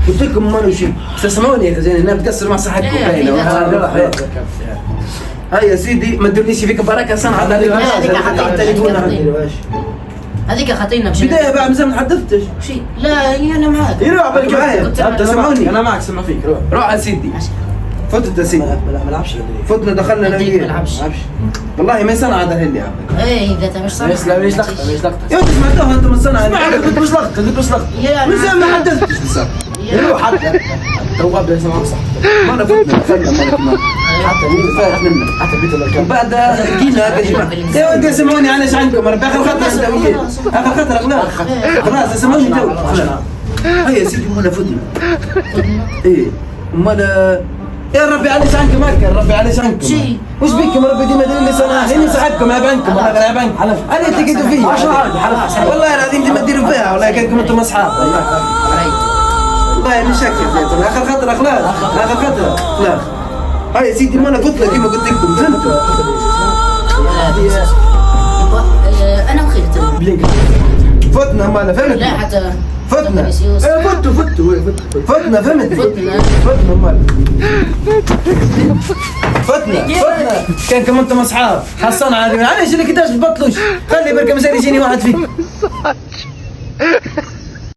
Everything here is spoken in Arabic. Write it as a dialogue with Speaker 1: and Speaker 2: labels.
Speaker 1: قلت لكم ما شيء تسمعوني يا زين انها بتقصر مع صحتكم باينه. هاي يا سيدي ما تدرنيش فيك بركه صنعت هذيك
Speaker 2: هذيك خطينا بشيء
Speaker 1: بدايه بعد مازال ما حدثتش
Speaker 2: شيء. لا هي انا معاك
Speaker 1: يروح بالك معايا تسمعوني
Speaker 3: انا معك سمع فيك
Speaker 1: روح يا سيدي فتت يا سيدي
Speaker 3: ما نلعبش
Speaker 1: فتنا دخلنا انا وياه والله ما صنع هذا اللي يا عم
Speaker 2: ايه اذا مش صح
Speaker 3: ليش لقطه
Speaker 1: يا انت سمعتوها انت من صنع قلت مش لقطه من زمان ما حدثتش لسه
Speaker 3: يروح حتى تواب ليس معك صح
Speaker 1: ما انا فتنا دخلنا
Speaker 3: حتى مين فايت منك حتى بيت ولا كم
Speaker 1: بعد جينا يا جماعه يا ولد سمعوني علاش عنكم انا باخر خطره انت وياه اخر خطره خلاص سمعوني تو خلاص هيا يا سيدي مالا فتنا ايه مالا يا ربي علاش عنكم هكا ربي علاش عنكم
Speaker 2: شي
Speaker 1: وش بيكم ربي ديما ديروا لي صناعه هني ساعدكم يا بنكم انا غير بنك انا تقعدوا فيا والله العظيم ديما ديروا فيها والله كانكم انتم اصحاب والله مش هكا اخر خطره خلاص اخر خطره خلاص هاي يا سيدي مالا فتنا كيما قلت لكم فهمتوا
Speaker 2: انا وخيرت
Speaker 1: فتنا مالا فهمت
Speaker 2: لا حتى
Speaker 1: فتنا فتنا فهمت
Speaker 2: فتنا
Speaker 1: مال فتنا كانكم انتم اصحاب حصلنا علاش اللي كنتاش تبطلوش خلي بركه مسائل يجيني واحد فيك